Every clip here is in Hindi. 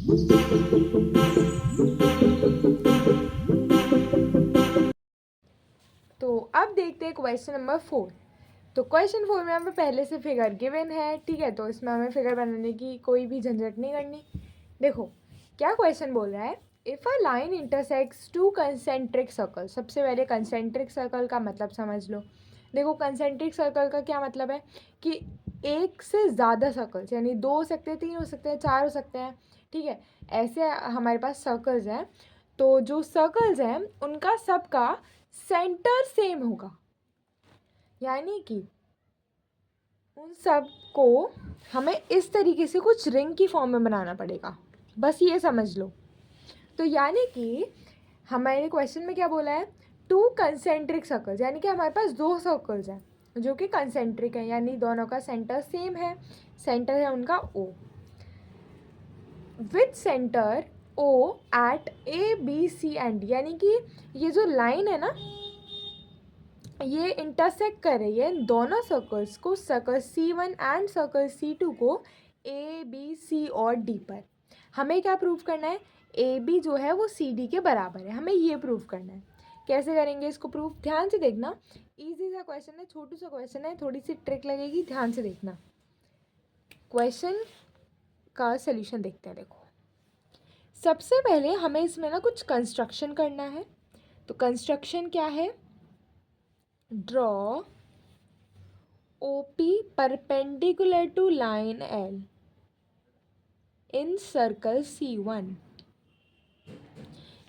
तो अब देखते हैं क्वेश्चन नंबर 4। तो क्वेश्चन 4 में हमें पहले से फिगर गिवन है, ठीक है, तो इसमें हमें फिगर बनाने की कोई भी झंझट नहीं करनी। देखो क्या क्वेश्चन बोल रहा है, if a line intersects two concentric circle. सबसे पहले कंसेंट्रिक सर्कल का मतलब समझ लो। देखो कंसेंट्रिक सर्कल का क्या मतलब है कि एक से ज़्यादा सर्कल्स, यानी 2 हो सकते हैं, 3 हो सकते हैं, 4 हो सकते हैं, ठीक है, ऐसे हमारे पास सर्कल्स हैं। तो जो सर्कल्स हैं उनका सबका सेंटर सेम होगा, यानी कि उन सब को हमें इस तरीके से कुछ रिंग की फॉर्म में बनाना पड़ेगा, बस ये समझ लो। तो यानी कि हमारे क्वेश्चन में क्या बोला है, टू कंसेंट्रिक सर्कल्स, यानी कि हमारे पास 2 सर्कल्स हैं जो कि कंसेंट्रिक हैं, यानी दोनों का सेंटर सेम है, सेंटर है उनका O, with centre O at A B C and, यानी कि ये जो लाइन है ना ये इंटरसेक्ट कर रही है इन दोनों सर्कल्स को, circle C1 and circle C2 को ए बी सी और डी पर। हमें क्या प्रूव करना है, ए बी जो है वो सी डी के बराबर है, हमें ये प्रूव करना है। कैसे करेंगे इसको प्रूव, ध्यान से देखना, इजी सा क्वेश्चन है, छोटू सा क्वेश्चन है, थोड़ी सी ट्रिक लगेगी, ध्यान से देखना। क्वेश्चन का सल्यूशन देखते हैं। देखो सबसे पहले हमें इसमें ना कुछ कंस्ट्रक्शन करना है। तो कंस्ट्रक्शन क्या है, draw OP perpendicular to line L in circle C1,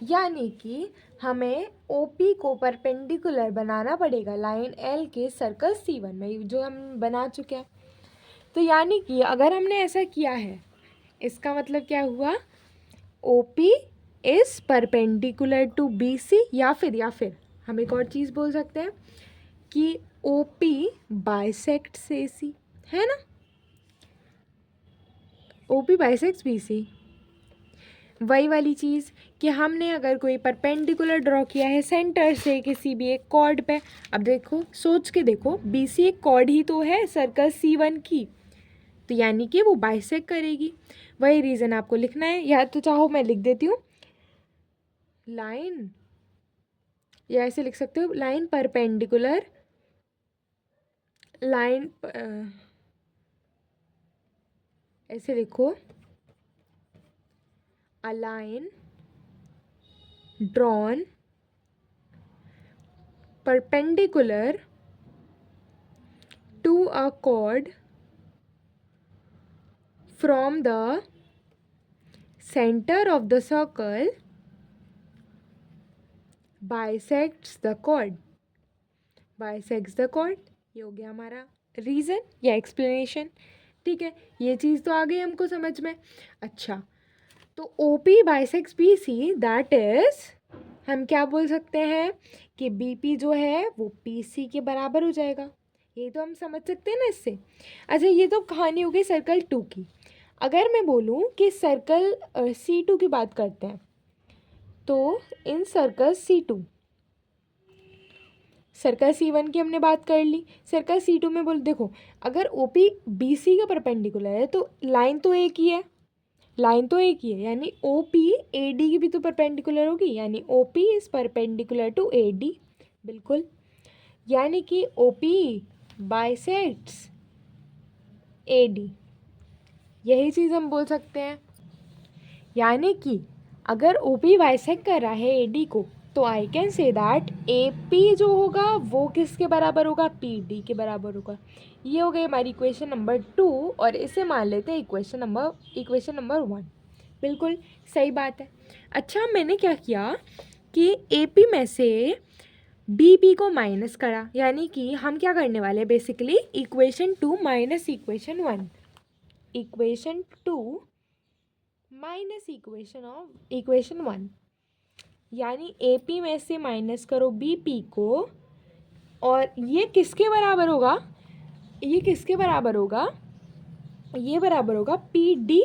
यानी कि हमें OP को परपेंडिकुलर बनाना पड़ेगा लाइन L के सर्कल C1 में, जो हम बना चुके हैं। तो यानी कि अगर हमने ऐसा किया है, इसका मतलब क्या हुआ, OP is perpendicular to BC, या फिर हम एक और चीज़ बोल सकते हैं कि OP बाइसेक्ट्स AC, है ना, OP बाइसेक्ट्स BC। वही वाली चीज़ कि हमने अगर कोई परपेंडिकुलर ड्रॉ किया है सेंटर से किसी भी एक कॉर्ड पे, अब देखो सोच के देखो, BC एक कॉर्ड ही तो है सर्कल C1 की, तो यानी कि वो बाइसेक्ट करेगी। वही रीज़न आपको लिखना है, या तो चाहो मैं लिख देती हूँ लाइन, या ऐसे लिख सकते हो लाइन परपेंडिकुलर, लाइन ऐसे लिखो, a line drawn perpendicular to a chord from the center of the circle bisects the chord, bisects the chord। ये हो गया हमारा रीज़न या एक्सप्लेनेशन, ठीक है, ये चीज़ तो आ गई हमको समझ में। अच्छा, तो OP bisects BC, that is हम क्या बोल सकते हैं कि BP जो है वो PC के बराबर हो जाएगा, ये तो हम समझ सकते हैं ना इससे। अच्छा, ये तो कहानी हो गई सर्कल 2 की। अगर मैं बोलूँ कि सर्कल C2 की बात करते हैं, तो इन सर्कल C2, सर्कल C1 की हमने बात कर ली, सर्कल C2 में बोल देखो, अगर OP BC का परपेंडिकुलर है तो लाइन तो एक ही है, लाइन तो एक ही है, यानी OP AD की भी तो परपेंडिकुलर होगी, यानी OP is perpendicular to AD, बिल्कुल, यानी कि OP बाइसेक्ट्स AD, यही चीज़ हम बोल सकते हैं। यानी कि अगर OP बाइसेक्ट कर रहा है AD को, तो I can say that AP जो होगा वो किसके बराबर होगा, PD के बराबर होगा। ये हो गई हमारी इक्वेशन नंबर 2, और इसे मान लेते हैं इक्वेशन नंबर 1। बिल्कुल सही बात है। अच्छा, मैंने क्या किया कि AP में से BP को माइनस करा, यानी कि हम क्या करने वाले हैं basically, equation 2 minus equation 1, equation 2 minus equation 1, यानी AP में से माइनस करो BP को, और ये किसके बराबर होगा, ये किसके बराबर होगा, ये बराबर होगा PD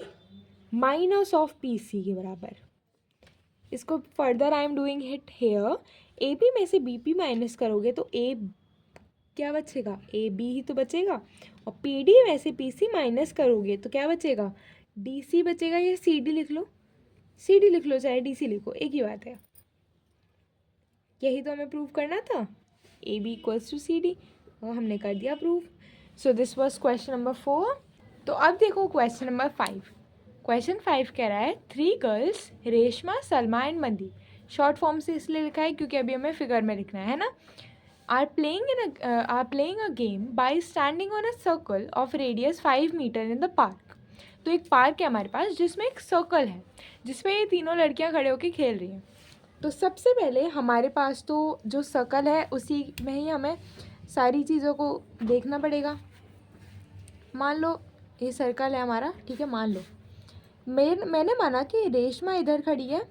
माइनस ऑफ PC के बराबर। इसको further I am doing it here, AP में से BP माइनस करोगे तो A क्या बचेगा, AB ही तो बचेगा, और PD में से PC माइनस करोगे तो क्या बचेगा, DC बचेगा, या CD लिख लो, सी डी लिख लो चाहे डी सी लिखो, एक ही बात है। यही तो हमें प्रूव करना था, A B equals to C D, और हमने कर दिया prove. So this was question number 4। तो अब देखो क्वेश्चन नंबर 5। क्वेश्चन 5 कह रहा है 3 गर्ल्स रेशमा, सलमा एंड मंदी, शॉर्ट फॉर्म से इसलिए लिखा है क्योंकि अभी हमें फिगर में लिखना है ना, are playing a game by standing on a circle of radius 5 metre in the park। तो एक पार्क है हमारे पास जिसमें एक सर्कल है जिसमें ये तीनों लड़कियां खड़े होकर खेल रही हैं। तो सबसे पहले हमारे पास तो जो सर्कल है उसी में ही हमें सारी चीज़ों को देखना पड़ेगा। मान लो ये सर्कल है हमारा, ठीक है, मान लो मैंने माना कि रेशमा इधर खड़ी है,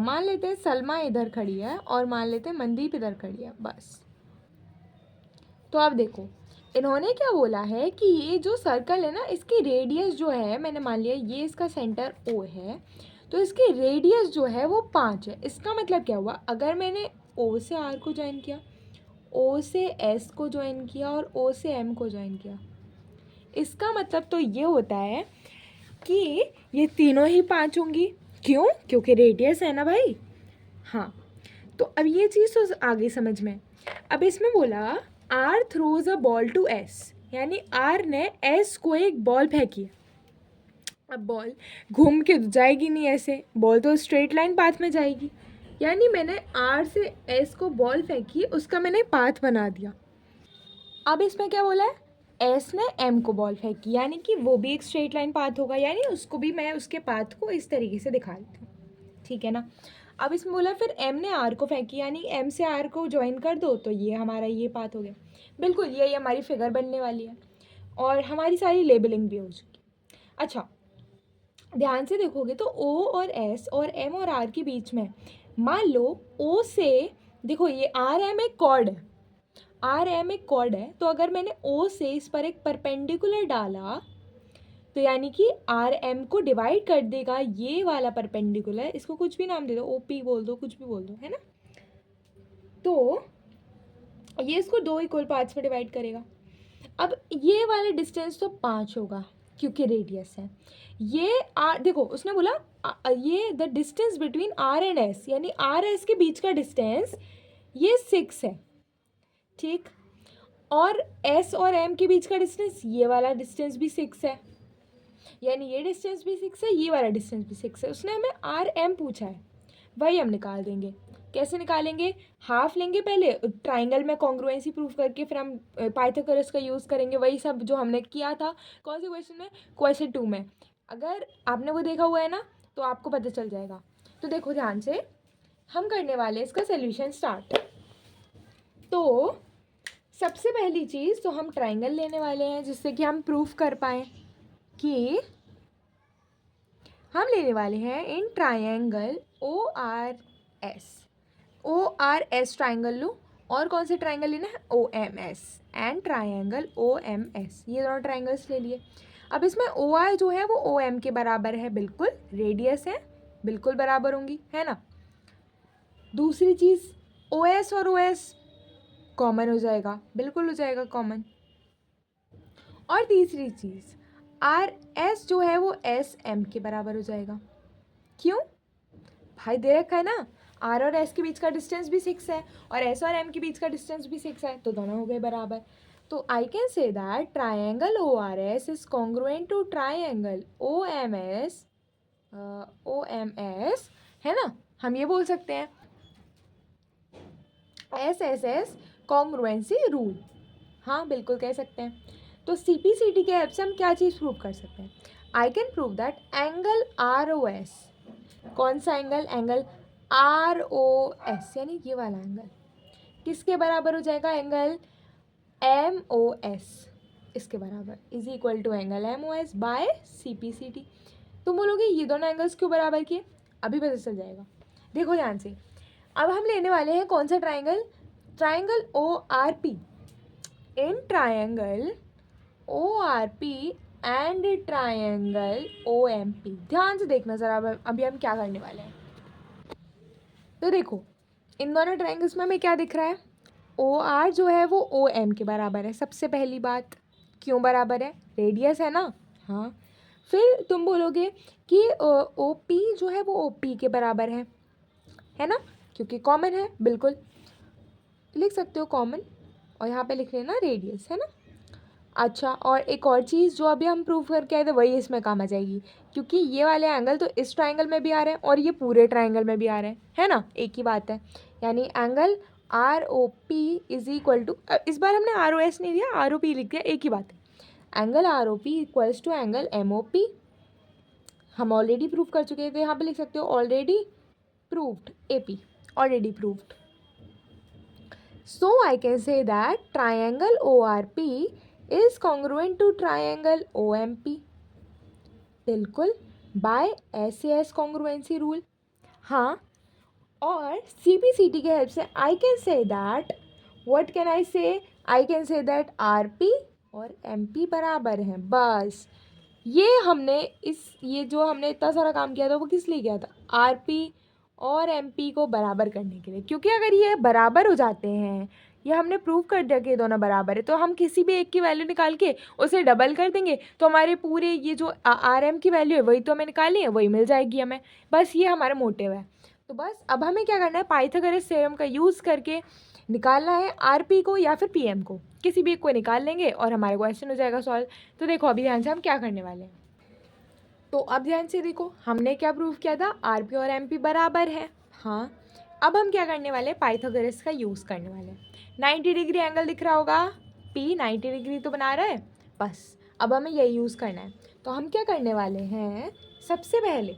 मान लेते हैं सलमा इधर खड़ी है, और मान लेते हैं मनदीप इधर खड़ी है, बस। तो अब देखो इन्होंने क्या बोला है कि ये जो सर्कल है ना, इसकी रेडियस जो है, मैंने मान लिया ये इसका सेंटर O है, तो इसकी रेडियस जो है वो 5 है। इसका मतलब क्या हुआ, अगर मैंने O से R को ज्वाइन किया, O से S को ज्वाइन किया और O से M को ज्वाइन किया, इसका मतलब तो ये होता है कि ये तीनों ही 5 होंगी। क्यों? क्योंकि रेडियस है ना भाई। हाँ, तो अब ये चीज़ तो आगे समझ में। अब इसमें बोला R throws a ball to S, यानी R ने S को एक बॉल फेंकी। अब बॉल घूम के जाएगी नहीं ऐसे, बॉल तो स्ट्रेट लाइन पाथ में जाएगी, यानी मैंने R से S को बॉल फेंकी, उसका मैंने पाथ बना दिया। अब इसमें क्या बोला है, S ने M को बॉल फेंकी, यानी कि वो भी एक स्ट्रेट लाइन पाथ होगा, यानी उसको भी मैं उसके पाथ को इस तरीके से दिखा देती हूँ, ठीक है ना। अब इसमें बोला फिर M ने R को फेंकी, यानी M से R को ज्वाइन कर दो, तो ये हमारा ये पाथ हो गया। बिल्कुल यही हमारी फिगर बनने वाली है और हमारी सारी लेबलिंग भी हो चुकी। अच्छा, ध्यान से देखोगे तो O और S और M और R के बीच में, मान लो O से, देखो ये RM एक कॉर्ड है, RM एक कॉर्ड है, तो अगर मैंने O से इस पर एक परपेंडिकुलर डाला तो यानी कि RM को डिवाइड कर देगा ये वाला परपेंडिकुलर, इसको कुछ भी नाम दे दो, OP बोल दो, कुछ भी बोल दो, है ना। तो ये इसको 2 इक्वल पार्ट्स में डिवाइड करेगा। अब ये वाला डिस्टेंस तो 5 होगा क्योंकि रेडियस है। ये देखो उसने बोला ये the distance between R and S, यानी R S के बीच का डिस्टेंस ये 6 है, ठीक। और S और M के बीच का डिस्टेंस, ये वाला डिस्टेंस भी 6 है, यानी ये डिस्टेंस भी 6 है, ये वाला डिस्टेंस भी 6 है। उसने हमें RM पूछा है, वही हम निकाल देंगे। कैसे निकालेंगे, हाफ लेंगे पहले, ट्राइंगल में कॉन्ग्रुएंसी प्रूफ करके फिर हम पाइथागोरस का यूज़ करेंगे, वही सब जो हमने किया था कौन से क्वेश्चन में, क्वेश्चन 2 में। अगर आपने वो देखा हुआ है ना तो आपको पता चल जाएगा। तो देखो ध्यान से, हम करने वाले इसका सोल्यूशन स्टार्ट। तो सबसे पहली चीज़ तो हम ट्राइंगल लेने वाले हैं जिससे कि हम प्रूफ कर पाएँ कि हम लेने वाले हैं इन ट्राइंगल ORS ट्राइंगल लो, और कौन से ट्राइंगल लेना है, OMS एंड ट्राइंगल OMS, ये दोनों ट्राइंगल्स ले लिए। अब इसमें OR जो है वो OM के बराबर है, बिल्कुल रेडियस है, बिल्कुल बराबर होंगी, है ना। दूसरी चीज़ OS और OS कॉमन हो जाएगा, बिल्कुल हो जाएगा कॉमन। और तीसरी चीज़ RS जो है वो SM के बराबर हो जाएगा। क्यों भाई, दे रखा है ना, R और S के बीच का डिस्टेंस भी 6 है और S और M के बीच का डिस्टेंस भी 6 है, तो दोनों हो गए बराबर। तो I can say that triangle ORS is congruent to triangle OMS, है ना, हम ये बोल सकते हैं SSS कॉन्ग्रुएंसी रूल, हाँ बिल्कुल कह सकते हैं। तो CPCT के हेल्प से हम क्या चीज़ प्रूव कर सकते हैं, I can prove that angle ROS, कौन सा एंगल, एंगल ROS, यानी ये वाला एंगल किसके बराबर हो जाएगा, एंगल MOS, इसके बराबर is equal to angle MOS by CPCT। तुम बोलोगे ये दोनों एंगल्स क्यों बराबर किए, अभी पता चल जाएगा। देखो ध्यान से, अब हम लेने वाले हैं कौन सा triangle, triangle ORP। In triangle ORP and triangle OMP, ध्यान से देखना ज़रा, अभी हम क्या करने वाले हैं। तो देखो इन दोनों ट्राइंगल्स में हमें क्या दिख रहा है, OR जो है वो OM के बराबर है, सबसे पहली बात। क्यों बराबर है, रेडियस है ना, हाँ। फिर तुम बोलोगे कि ओ पी जो है वो ओ पी के बराबर है ना, क्योंकि कॉमन है, बिल्कुल लिख सकते हो कॉमन, और यहाँ पे लिख लेना रेडियस, है ना। अच्छा, और एक और चीज़ जो अभी हम प्रूव करके आए थे वही इसमें काम आ जाएगी, क्योंकि ये वाले एंगल तो इस ट्राइंगल में भी आ रहे हैं और ये पूरे ट्राइंगल में भी आ रहे हैं, है ना, एक ही बात है। यानी angle R O P is equal to, इस बार हमने आर ओ एस नहीं दिया, आर ओ पी लिख दिया, एक ही बात है। Angle R O P equals to angle M O P, हम ऑलरेडी प्रूव कर चुके हैं, तो यहाँ पे लिख सकते हो already proved, A P already proved. So I can say that triangle ORP is congruent to triangle OMP. बिल्कुल, by SAS congruency rule. हाँ, और CPCT के हेल्प से I can say that, what can I say? I can say that RP और MP बराबर हैं, बस। ये जो हमने इतना सारा काम किया था वो किस लिए किया था? RP और MP को बराबर करने के लिए, क्योंकि अगर ये बराबर हो जाते हैं, ये हमने प्रूव कर दिया कि दोनों बराबर है, तो हम किसी भी एक की वैल्यू निकाल के उसे डबल कर देंगे, तो हमारे पूरे ये जो RM की वैल्यू है वही तो हमें निकालनी है, वही मिल जाएगी हमें, बस ये हमारा मोटिव है। तो बस अब हमें क्या करना है, पाइथागोरस थ्योरम का यूज़ करके निकालना है RP को या फिर PM को, किसी भी एक को निकाल लेंगे और हमारा क्वेश्चन हो जाएगा सॉल्व। तो देखो अभी ध्यान से हम क्या करने वाले हैं, तो अब ध्यान से देखो हमने क्या प्रूव किया था, RP और MP बराबर है। हाँ, अब हम क्या करने वाले हैं, पाइथागोरस का यूज़ करने वाले हैं। 90 डिग्री एंगल दिख रहा होगा, P 90 डिग्री तो बना रहा है, बस अब हमें यही यूज़ करना है। तो हम क्या करने वाले हैं, सबसे पहले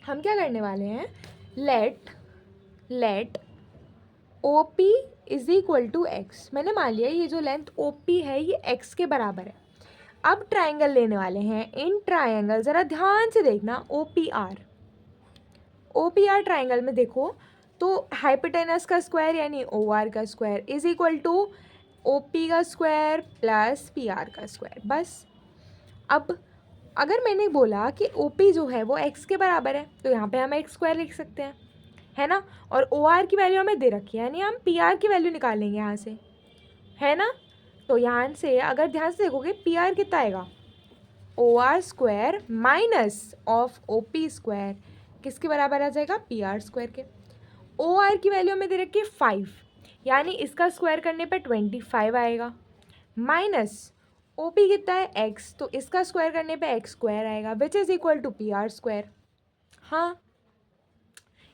हम क्या करने वाले हैं, let O P is equal to X. मैंने मान लिया ये जो लेंथ ओ पी है ये एक्स के बराबर है। अब ट्राइंगल लेने वाले हैं, इन ट्राइंगल ज़रा ध्यान से देखना, ओ पी आर ट्राइंगल में देखो तो हाइपोटेनस का स्क्वायर यानी ओ आर का square is equal to O P का स्क्वायर प्लस पी आर का स्क्वायर, बस। अब अगर मैंने बोला कि ओ पी जो है वो एक्स के बराबर है, तो यहाँ पे हम एक्स स्क्वायर लिख सकते हैं, है ना, और ओ आर की वैल्यू हमें दे रखी है, यानी हम पी आर की वैल्यू निकालेंगे यहाँ से, है ना। तो यहाँ से अगर ध्यान से देखोगे पी आर कितना आएगा, O R square minus of O P square, किसके बराबर आ जाएगा, पी आर स्क्वायर के। ओ आर की वैल्यू हमें दे रखी है 5, यानी इसका स्क्वायर करने पे 25 आएगा, माइनस ओ पी कितना है एक्स, तो इसका स्क्वायर करने पे एक्स स्क्वायर आएगा, which is equal to P R square. हाँ,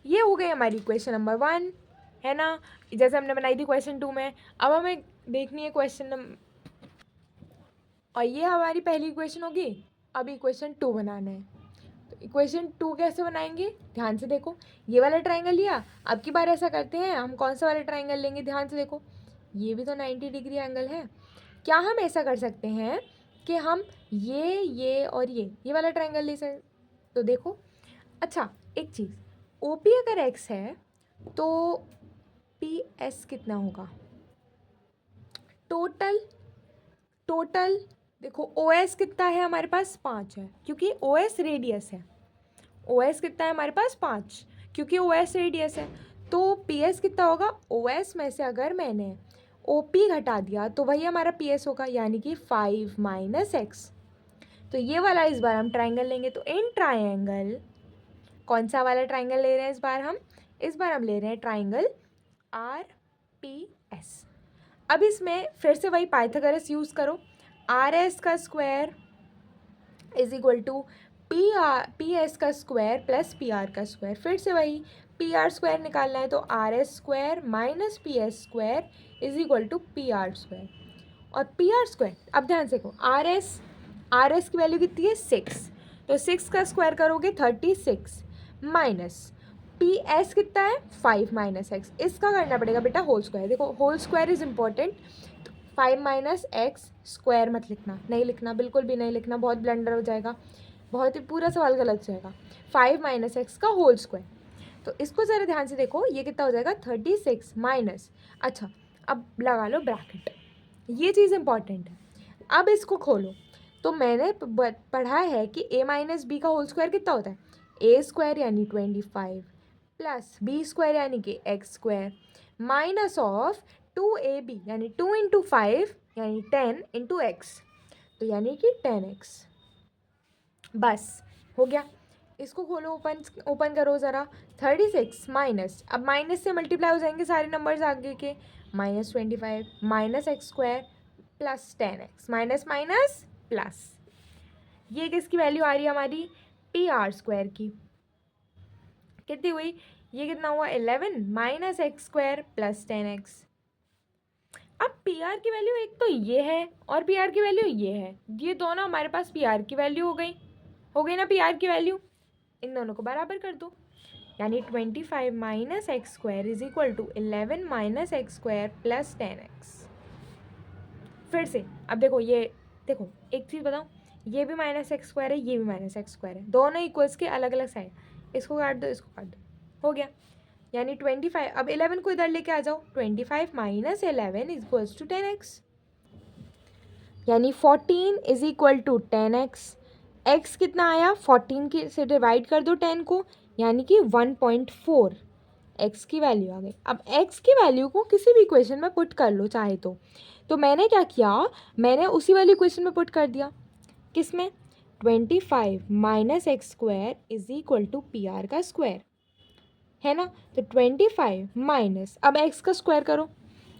ये हो गई हमारी क्वेश्चन नंबर 1, है ना, जैसे हमने बनाई थी क्वेश्चन 2 में। अब हमें देखनी है क्वेश्चन नंबर, और ये हमारी पहली क्वेश्चन होगी, अभी क्वेश्चन 2 बनाना है। तो इक्वेशन 2 कैसे बनाएंगे, ध्यान से देखो, ये वाला ट्राइंगल लिया, अब की बार ऐसा करते हैं, हम कौन सा वाला ट्राइंगल लेंगे, ध्यान से देखो, ये भी तो 90 डिग्री एंगल है। क्या हम ऐसा कर सकते हैं कि हम ये और ये वाला ट्राइंगल ले सकते, तो देखो, अच्छा एक चीज़, ओ पी अगर एक्स है तो पी एस कितना होगा, टोटल देखो, ओ एस कितना है हमारे पास, 5 है, क्योंकि ओ एस रेडियस है। ओ एस कितना है हमारे पास, 5, क्योंकि ओ एस रेडियस है। तो पी एस कितना होगा, ओ एस में से अगर मैंने ओ पी घटा दिया तो वही हमारा पी एस होगा, यानी कि 5 माइनस एक्स। तो ये वाला इस बार हम ट्राइंगल लेंगे, तो इन ट्राइंगल, कौन सा वाला ट्राइंगल ले रहे हैं इस बार हम ले रहे हैं ट्राइंगल आर पी एस। अब इसमें फिर से वही पाइथागोरस यूज़ करो, आर एस का square is equal to P S का स्क्वायर प्लस पी आर का स्क्वायर, फिर से वही पी आर स्क्वायर निकालना है, तो R S square minus P S square is equal to P R square, और पी आर स्क्वायर, अब ध्यान से देखो, आर एस की वैल्यू कितनी है 6, तो 6 का स्क्वायर करोगे 36, माइनस पी एस कितना है 5 माइनस एक्स, इसका करना पड़ेगा बेटा होल स्क्वायर, देखो whole square is important, 5 minus X square मत लिखना, नहीं लिखना, बिल्कुल भी नहीं लिखना, बहुत ब्लंडर हो जाएगा, बहुत ही पूरा सवाल गलत जाएगा। 5 माइनस एक्स का होल स्क्वायर, तो इसको ज़रा ध्यान से देखो, ये कितना हो जाएगा 36 माइनस, अच्छा अब लगा लो ब्रैकेट, ये चीज़ इंपॉर्टेंट है। अब इसको खोलो, तो मैंने पढ़ा है कि a माइनस बी का होल स्क्वायर कितना होता है, ए स्क्वायर यानी 25 प्लस बी स्क्वायर यानी कि x square minus of 2ab यानी 2 इंटू 5 यानी 10 इंटू एक्स, तो यानी कि 10x। बस हो गया। इसको खोलो, ओपन करो ज़रा। 36 माइनस, अब माइनस से मल्टीप्लाई हो जाएंगे सारे नंबर्स आगे के, -25 minus X square plus 10x, minus minus plus, ये किसकी वैल्यू आ रही है हमारी, PR² की। कितनी हुई, ये कितना हुआ 11 minus X square plus 10x। अब PR की वैल्यू एक तो ये है और PR की वैल्यू ये है, ये दोनों हमारे पास PR की वैल्यू हो गई ना PR की वैल्यू। इन दोनों को बराबर कर दो, यानी 25 minus X square is equal to 11 minus X square plus 10x। फिर से अब देखो, ये देखो एक चीज़ बताऊँ, ये भी माइनस एक्स स्क्वायर है, ये भी माइनस एक्स स्क्वायर है, दोनों इक्वल्स के अलग अलग साइड, इसको काट दो, इसको काट दो, हो गया। यानी 25, अब 11 को इधर लेके आ जाओ, 25 minus 11 is equals to 10x, यानी 14 is equal to 10x। x कितना आया, 14 के से डिवाइड कर दो 10 को, यानी कि 1.4 x की वैल्यू आ गई। अब x की वैल्यू को किसी भी इक्वेशन में पुट कर लो चाहे तो मैंने क्या किया, मैंने उसी वाली इक्वेशन में पुट कर दिया, किस में, 25 minus X square is equal to PR का स्क्वायर, है ना। तो 25 माइनस, अब x का स्क्वायर करो,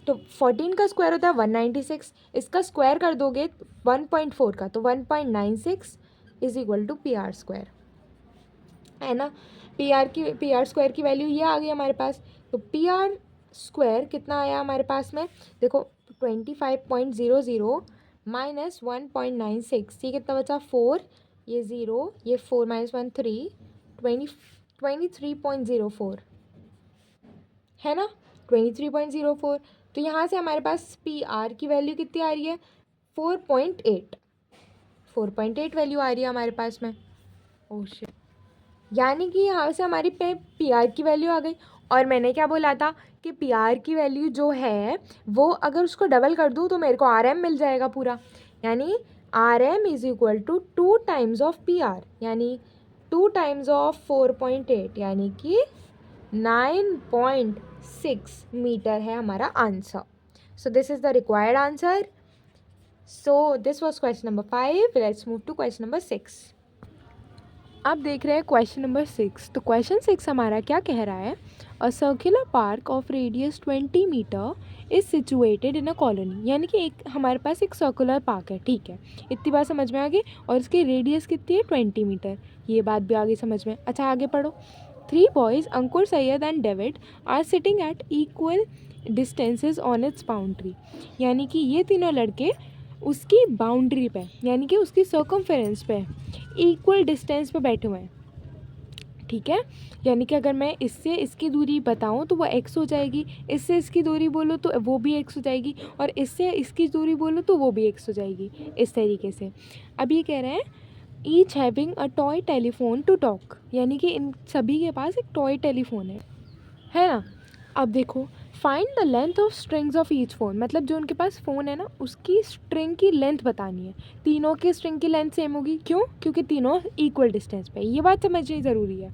तो 14 का स्क्वायर होता है 196, इसका स्क्वायर कर दोगे 1.4 का, तो 1.96 is equal to PR square, है ना। PR स्क्वायर की वैल्यू ये आ गई हमारे पास। तो PR स्क्वायर कितना आया हमारे पास में, देखो 25.00 माइनस 1.96, ये कितना बचा 4, ये 0, ये 4 माइनस 1 3, 23.04, है ना, 23.04। तो यहाँ से हमारे पास PR की वैल्यू कितनी आ रही है, 4.8 वैल्यू आ रही है हमारे पास में। ओह शिट, यानी कि यहाँ से हमारी पे PR की वैल्यू आ गई। और मैंने क्या बोला था कि PR की वैल्यू जो है वो अगर उसको डबल कर दूँ तो मेरे को RM मिल जाएगा पूरा, यानी RM is equal to 2 times of PR, यानी 2 टाइम्स ऑफ 4.8, यानी कि 9.6 मीटर है हमारा answer. So this is the required answer. So this was question number 5। Let's move to question number 6। आप देख रहे हैं क्वेश्चन नंबर 6। तो क्वेश्चन 6 हमारा क्या कह रहा है, a circular park of radius 20 metre is situated in a colony, यानी कि एक हमारे पास एक सर्कुलर पार्क है, ठीक है, इतनी बात समझ में आ गई, और इसकी रेडियस कितनी है 20 मीटर, ये बात भी आ गई समझ में। अच्छा आगे पढ़ो। 3 boys Ankur, Syed and David are sitting at equal distances on its boundary, यानी कि ये तीनों लड़के उसकी बाउंड्री पे, यानी कि उसकी सर्कमफेरेंस पे इक्वल डिस्टेंस पे बैठे हुए हैं, ठीक है। यानी कि अगर मैं इससे इसकी दूरी बताऊं तो वो x हो जाएगी, इससे इसकी दूरी बोलो तो वो भी x हो जाएगी, और इससे इसकी दूरी बोलो तो वो भी x हो जाएगी, इस तरीके से। अब ये कह रहे हैं each having a toy telephone to talk, यानी कि इन सभी के पास एक टॉय टेलीफोन है ना। अब देखो, find the length of strings of each phone, मतलब जो उनके पास फ़ोन है ना उसकी स्ट्रिंग की लेंथ बतानी है। तीनों की स्ट्रिंग की लेंथ सेम होगी, क्यों, क्योंकि तीनों इक्वल डिस्टेंस पे, ये बात समझनी ज़रूरी है।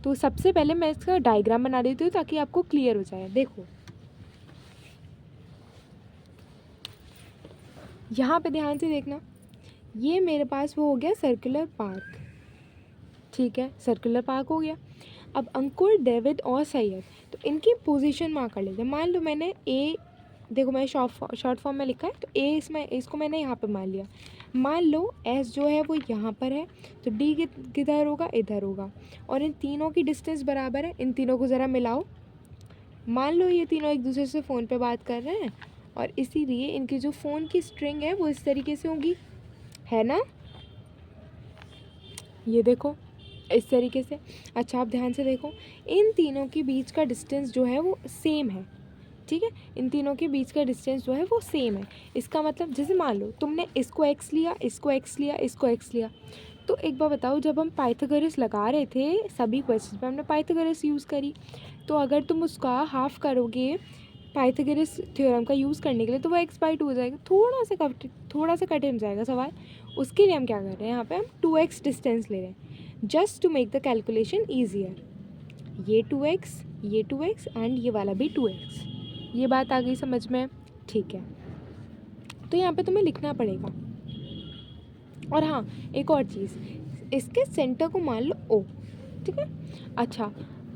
तो सबसे पहले मैं इसका डायग्राम बना देती हूँ ताकि आपको क्लियर हो जाए। देखो यहाँ पे ध्यान से देखना, ये मेरे पास वो हो गया सर्कुलर पार्क, ठीक है, सर्कुलर पार्क हो गया। अब अंकुर, डेविड और सैयद, तो इनकी पोजीशन मार्क कर लेते हैं। मान लो मैंने ए, देखो मैंने शॉर्ट फॉर्म में लिखा है, तो ए इसको मैंने यहाँ पे मान लिया। मान लो एस जो है वो यहाँ पर है, तो डी किधर होगा, इधर होगा, और इन तीनों की डिस्टेंस बराबर है। इन तीनों को ज़रा मिलाओ, मान लो ये तीनों एक दूसरे से फ़ोन पे बात कर रहे हैं, और इसीलिए इनकी जो फ़ोन की स्ट्रिंग है वो इस तरीके से होगी, है ना, ये देखो इस तरीके से। अच्छा आप ध्यान से देखो, इन तीनों के बीच का डिस्टेंस जो है वो सेम है, ठीक है, इन तीनों के बीच का डिस्टेंस जो है वो सेम है। इसका मतलब जैसे मान लो तुमने इसको x लिया, इसको x लिया, इसको x लिया, तो एक बार बताओ, जब हम पाइथागोरस लगा रहे थे सभी क्वेश्चन पे हमने पाइथागोरस यूज़ करी, तो अगर तुम उसका हाफ करोगे पाइथागोरस थ्योरम का यूज़ करने के लिए तो वो x/2 हो जाएगा, थोड़ा सा कठिन हो जाएगा सवाल। उसके लिए हम क्या कर रहे हैं, यहाँ पे हम 2x डिस्टेंस ले रहे हैं, just to make the calculation easier. ये 2x, ये 2x एंड ये वाला भी 2x, ये बात आ गई समझ में, ठीक है। तो यहाँ पे तुम्हें लिखना पड़ेगा। और हाँ एक और चीज़, इसके सेंटर को मान लो O, ठीक है। अच्छा,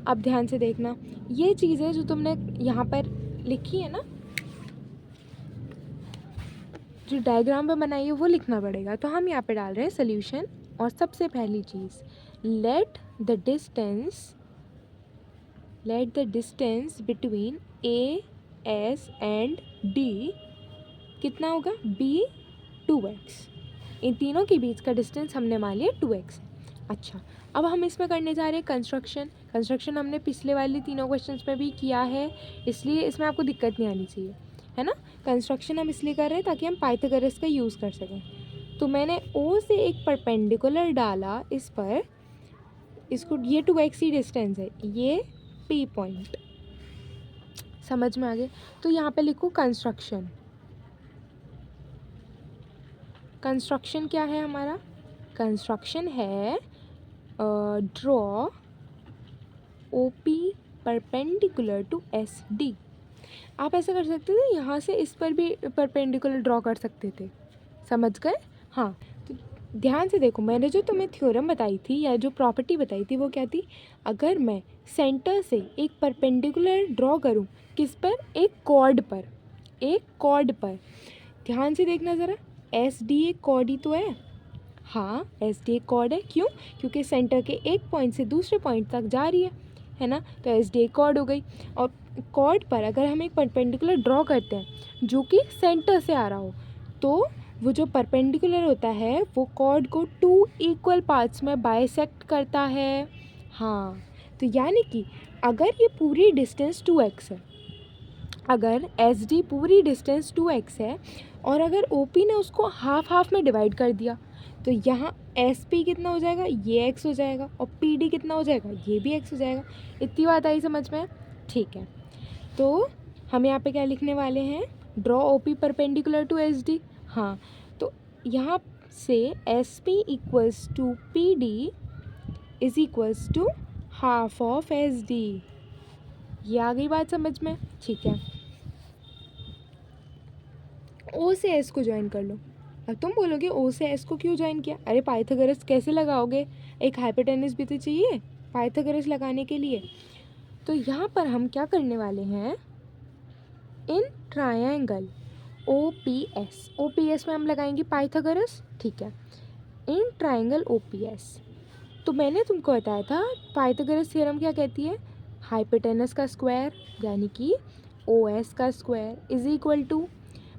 अब ध्यान से देखना, ये चीज़ें जो तुमने यहाँ पर लिखी है ना, जो डायग्राम में बनाई है वो लिखना पड़ेगा। तो हम यहाँ पे डाल रहे हैं सोल्यूशन, और सबसे पहली चीज़, let the distance between A, S and D कितना होगा, B2x। इन तीनों के बीच का डिस्टेंस हमने मान लिया 2x। अच्छा, अब हम इसमें करने जा रहे हैं कंस्ट्रक्शन हमने पिछले वाले तीनों क्वेश्चंस में भी किया है, इसलिए इसमें आपको दिक्कत नहीं आनी चाहिए, है ना। कंस्ट्रक्शन हम इसलिए कर रहे हैं ताकि हम पाइथागोरस का यूज़ कर सकें। तो मैंने O से एक परपेंडिकुलर डाला इस पर, इसको, ये 2x ही डिस्टेंस है, ये P पॉइंट, समझ में आ गया। तो यहाँ पे लिखो कंस्ट्रक्शन क्या है हमारा, कंस्ट्रक्शन है draw OP perpendicular to SD। आप ऐसा कर सकते थे, यहाँ से इस पर भी परपेंडिकुलर ड्रॉ कर सकते थे, समझ गए। हाँ, तो ध्यान से देखो, मैंने जो तुम्हें थ्योरम बताई थी या जो प्रॉपर्टी बताई थी वो क्या थी, अगर मैं सेंटर से एक परपेंडिकुलर ड्रॉ करूँ, किस पर, एक कॉर्ड पर, ध्यान से देखना ज़रा, SD एक कॉर्ड ही तो है। हाँ, SD एक कॉर्ड है, क्यों, क्योंकि सेंटर के एक पॉइंट से दूसरे पॉइंट तक जा रही है ना, तो SD एक कॉर्ड हो गई। और कॉर्ड पर अगर हम एक परपेंडिकुलर ड्रॉ करते हैं जो कि सेंटर से आ रहा हो, तो वो जो परपेंडिकुलर होता है वो कॉर्ड को 2 इक्वल पार्ट्स में बाइसेक्ट करता है। हाँ, तो यानी कि अगर ये पूरी डिस्टेंस 2x है, अगर SD पूरी डिस्टेंस 2x है, और अगर OP ने उसको हाफ में डिवाइड कर दिया, तो यहाँ SP कितना हो जाएगा, ये x हो जाएगा, और PD कितना हो जाएगा, ये भी x हो जाएगा। इतनी बात आई समझ में, ठीक है। तो हम यहाँ पे क्या लिखने वाले हैं, draw OP perpendicular to SD। हाँ, तो यहाँ से SP equals to PD is equals to half of SD। ये आ गई बात समझ में, ठीक है। O से S को ज्वाइन कर लो। अब तुम बोलोगे O से S को क्यों ज्वाइन किया, अरे पाइथागोरस कैसे लगाओगे, एक हाइपोटेनस भी तो चाहिए पाइथागोरस लगाने के लिए। तो यहाँ पर हम क्या करने वाले हैं, इन ट्रायंगल OPS में हम लगाएंगे पाइथागोरस, ठीक है। इन ट्रायंगल OPS, तो मैंने तुमको बताया था पाइथागोरस थ्योरम क्या कहती है, हाइपोटेनस का स्क्वायर यानी कि OS का square is equal to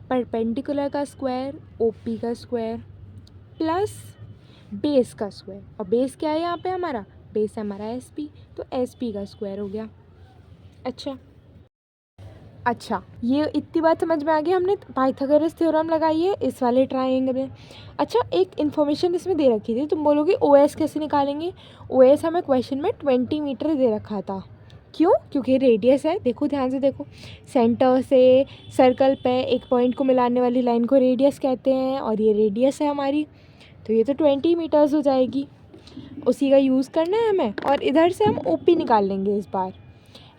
perpendicular का स्क्वायर OP का स्क्वायर प्लस बेस का स्क्वायर, और बेस क्या है यहाँ पे हमारा, बेस है हमारा SP, तो SP का स्क्वायर हो गया। अच्छा, ये इतनी बात समझ में आ गई, हमने पाइथागोरस थ्योरम लगाई है इस वाले ट्रायंगल में। अच्छा, एक इन्फॉर्मेशन इसमें दे रखी थी, तुम बोलोगे OS कैसे निकालेंगे, OS हमें क्वेश्चन में 20 मीटर दे रखा था, क्यों, क्योंकि रेडियस है। देखो ध्यान से देखो, सेंटर से सर्कल पे एक पॉइंट को मिलाने वाली लाइन को रेडियस कहते हैं, और ये रेडियस है हमारी, तो ये तो 20 मीटर्स हो जाएगी, उसी का यूज़ करना है हमें। और इधर से हम OP निकाल लेंगे इस बार,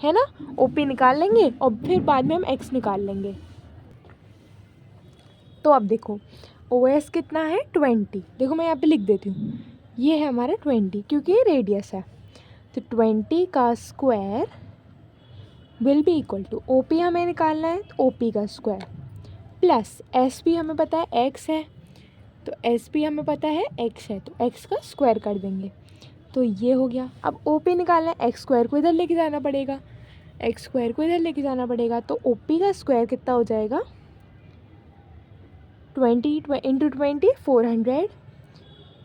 है ना, OP निकाल लेंगे और फिर बाद में हम X निकाल लेंगे। तो अब देखो OS कितना है, 20, देखो मैं यहाँ पे लिख देती हूँ, ये है हमारा 20 क्योंकि ये रेडियस है, तो 20 का square will be equal to, OP हमें निकालना है तो OP का स्क्वायर प्लस SP हमें पता है X है, तो SP हमें पता है X है, तो X का स्क्वायर कर देंगे, तो ये हो गया। अब OP निकालना है, X स्क्वायर को इधर लेके जाना पड़ेगा, तो OP का स्क्वायर कितना हो जाएगा, 20 इंटू 20 400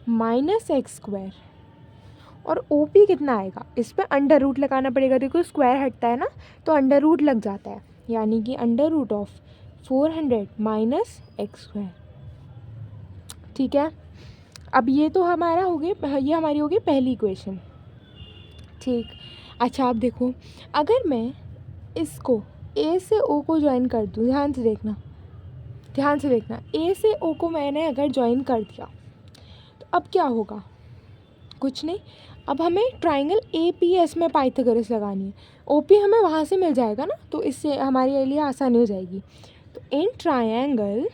माइनस X स्क्वायर, और OP कितना आएगा, इस पर अंडर रूट लगाना पड़ेगा, देखो स्क्वायर हटता है ना तो अंडर रूट लग जाता है, यानी कि under root of 400 minus X square, ठीक है। अब ये तो हमारा हो गया, ये हमारी होगी पहली इक्वेशन, ठीक। अच्छा, अब देखो, अगर मैं इसको A से O को ज्वाइन कर दूँ, ध्यान से देखना, A से O को मैंने अगर ज्वाइन कर दिया तो अब क्या होगा, कुछ नहीं, अब हमें ट्राइंगल APS में पाइथागोरस लगानी है, OP हमें वहाँ से मिल जाएगा ना, तो इससे हमारे लिए आसानी हो जाएगी। तो इन ट्रायंगल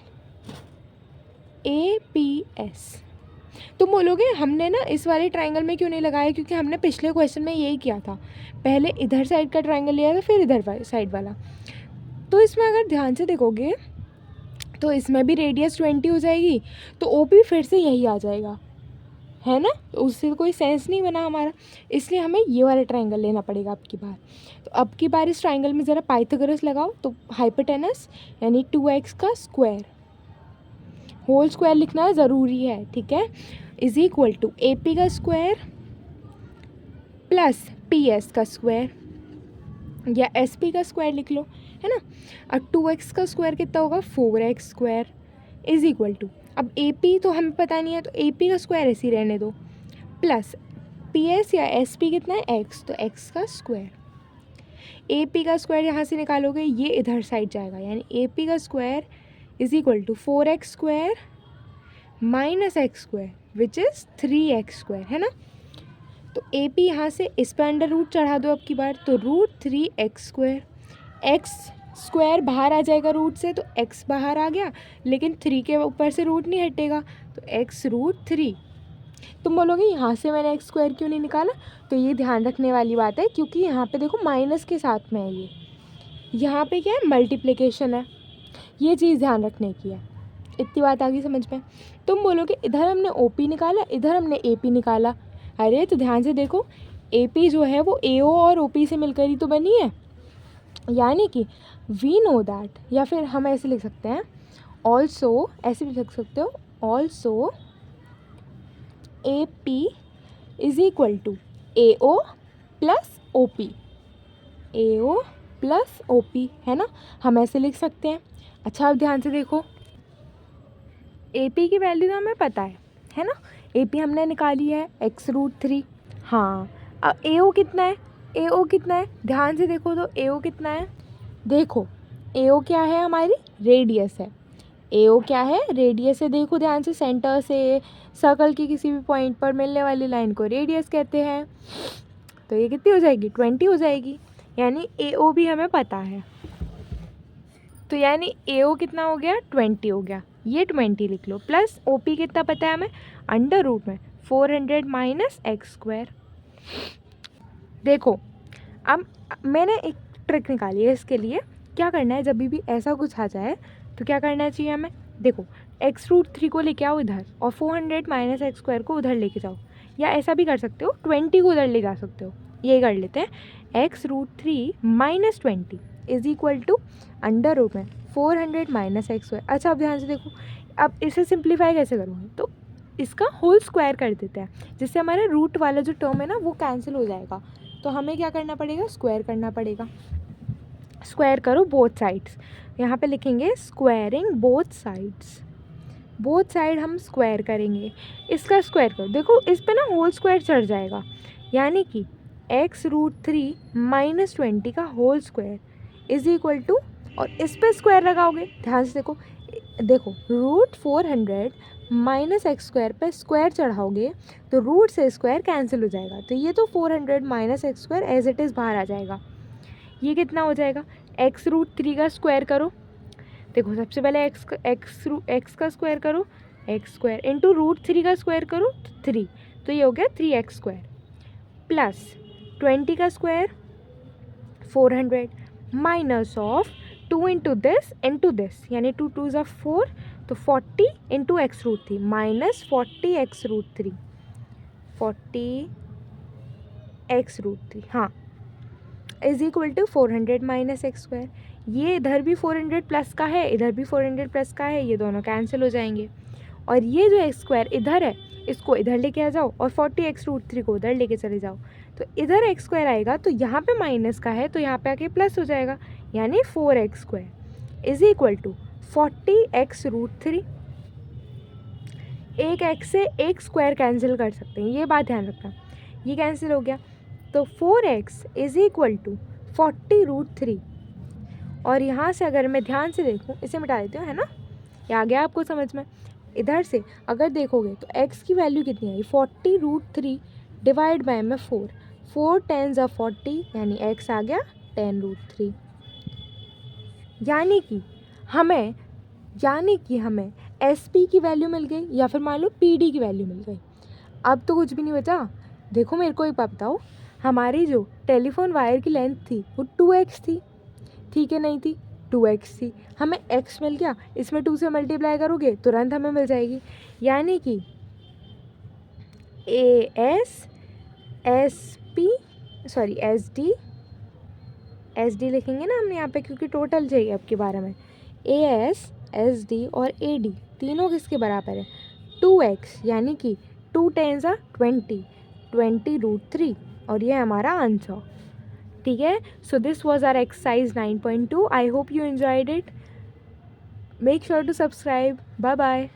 APS तुम बोलोगे हमने ना इस वाले ट्रायंगल में क्यों नहीं लगाया, क्योंकि हमने पिछले क्वेश्चन में यही किया था, पहले इधर साइड का ट्रायंगल लिया था फिर इधर साइड वाला। तो इसमें अगर ध्यान से देखोगे तो इसमें भी रेडियस 20 हो जाएगी, तो OP फिर से यही आ जाएगा, है ना। तो उससे कोई सेंस नहीं बना हमारा, इसलिए हमें ये वाला ट्रायंगल लेना पड़ेगा अब की बार। तो अब की बार इस ट्रायंगल में ज़रा पाइथागोरस लगाओ। तो हाइपोटेनस यानी 2x का स्क्वायर, होल स्क्वायर लिखना ज़रूरी है, ठीक है, इज इक्वल टू AP का स्क्वायर प्लस PS का स्क्वायर, या SP का स्क्वायर लिख लो, है ना। अब 2x का स्क्वायर कितना होगा, 4x square is equal to, अब AP तो हमें पता नहीं है तो AP का स्क्वायर ऐसे ही रहने दो, प्लस PS या SP कितना है, x, तो x का स्क्वायर। AP का स्क्वायर यहाँ से निकालोगे ये इधर साइड जाएगा, यानी AP का square is equal to 4x square minus X square which is 3x square, है ना। तो AP यहाँ से इस पर अंडर रूट चढ़ा दो अब की बार, तो √3x स्क्वायर, x स्क्वायर बाहर आ जाएगा रूट से, तो x बाहर आ गया, लेकिन 3 के ऊपर से रूट नहीं हटेगा, तो x √3। तुम बोलोगे यहाँ से मैंने x स्क्वायर क्यों नहीं निकाला, तो ये ध्यान रखने वाली बात है, क्योंकि यहाँ पे देखो माइनस के साथ में है ये, यहाँ पे क्या है, मल्टीप्लिकेशन है, ये चीज़ ध्यान रखने की है। इतनी बात आ गई समझ में। तुम बोलोगे इधर हमने OP निकाला, इधर हमने AP निकाला, अरे तो ध्यान से देखो, AP जो है वो AO और OP से मिलकर ही तो बनी है, यानी कि वी नो दैट, या फिर हम ऐसे लिख सकते हैं ऑल्सो, ऐसे भी लिख सकते हो also AP is equal to AO plus OP, AO plus OP, है ना, हम ऐसे लिख सकते हैं। अच्छा अब ध्यान से देखो, AP की वैल्यू तो हमें पता है ना, AP हमने निकाली है x √3। हाँ, अब AO कितना है, AO कितना है, ध्यान से देखो तो AO कितना है, देखो AO क्या है, हमारी रेडियस है, AO क्या है, रेडियस है, देखो ध्यान से, सेंटर से सर्कल के किसी भी पॉइंट पर मिलने वाली लाइन को रेडियस कहते हैं। तो ये कितनी हो जाएगी, 20 हो जाएगी, यानी AO भी हमें पता है, तो यानी AO कितना हो गया, 20 हो गया, ये 20 लिख लो, प्लस OP कितना पता है हमें, अंडर रूट में 400 माइनस एक्स स्क्वायर। देखो अब मैंने एक ट्रिक निकाली है इसके लिए, क्या करना है, जब भी ऐसा कुछ आ जाए तो क्या करना चाहिए हमें, देखो x √3 को लेके आओ इधर, और 400 माइनस एक्स स्क्वायर को उधर लेके जाओ, या ऐसा भी कर सकते हो 20 को उधर ले जा सकते हो, ये कर लेते हैं, x √3 minus 20 is equal to under root में 400 माइनस एक्स स्क्वायर। अच्छा अब ध्यान से देखो, अब इसे सिंप्लीफाई कैसे करूँगी, तो इसका होल स्क्वायर कर देते हैं, जिससे हमारा रूट वाला जो टर्म है ना वो कैंसिल हो जाएगा, तो हमें क्या करना पड़ेगा, स्क्वायर करना पड़ेगा। स्क्वायर करो बोथ साइड्स, यहाँ पे लिखेंगे squaring both sides, both side हम स्क्वायर करेंगे, इसका स्क्वायर करो, देखो इस पे ना होल स्क्वायर चढ़ जाएगा, यानी कि x √3 माइनस 20 का whole square is equal to, और इस पे स्क्वायर लगाओगे, ध्यान से देखो, देखो √400 माइनस एक्स स्क्वायर पे स्क्वायर चढ़ाओगे तो रूट से स्क्वायर कैंसिल हो जाएगा, तो ये तो 400 minus X square as it is बाहर आ जाएगा। ये कितना हो जाएगा, x √3 का स्क्वायर करो, देखो सबसे पहले x का स्क्वायर करो, x स्क्वायर इंटू √3 का स्क्वायर करो तो 3, तो ये हो गया 3x स्क्वायर, प्लस 20 का square 400 minus of 2 into this यानी 2 2 ज़ा 4, तो 40 into x √3 minus 40 x √3, 40 x √3, हाँ, is equal to 400 minus X square. ये इधर भी 400 प्लस का है, इधर भी 400 प्लस का है, ये दोनों कैंसिल हो जाएंगे, और ये जो एक्स स्क्वायर इधर है इसको इधर लेके आ जाओ, और 40 x √3 को उधर लेके चले जाओ, तो इधर एक्स स्क्वायर आएगा, तो यहाँ पे माइनस का है तो यहाँ पे आके प्लस हो जाएगा, यानी 4x square is equal to 40 x √3। एक x से एक स्क्वायर कैंसिल कर सकते हैं, ये बात ध्यान रखना, ये कैंसिल हो गया, तो 4x इज इक्वल टू 40 √3, और यहाँ से अगर मैं ध्यान से देखूँ, इसे मिटा देती हूँ, है ना, ये आ गया आपको समझ में। इधर से अगर देखोगे तो x की वैल्यू कितनी आई, 40 √3 डिवाइड बाय में 4, 4 10 ज़ा 40, यानी x आ गया 10 √3, यानी कि हमें एस पी की वैल्यू मिल गई या फिर मान लो पी डी की वैल्यू मिल गई। अब तो कुछ भी नहीं बचा। देखो मेरे को एक बात बताओ, हमारी जो टेलीफोन वायर की लेंथ थी वो 2x थी, ठीक है, नहीं थी 2x थी, हमें x मिल गया, इसमें 2 से मल्टीप्लाई करोगे तुरंत हमें मिल जाएगी। यानी कि ए एस डी लिखेंगे ना हमने यहाँ पे, क्योंकि टोटल चाहिए अब के बारे में। एस डी और ए डी तीनों किसके बराबर है? 2x, यानी कि 2 × 20 और ये हमारा आंसर। ठीक है, so this was our exercise 9.2। I hope you enjoyed it. Make sure to subscribe. Bye bye.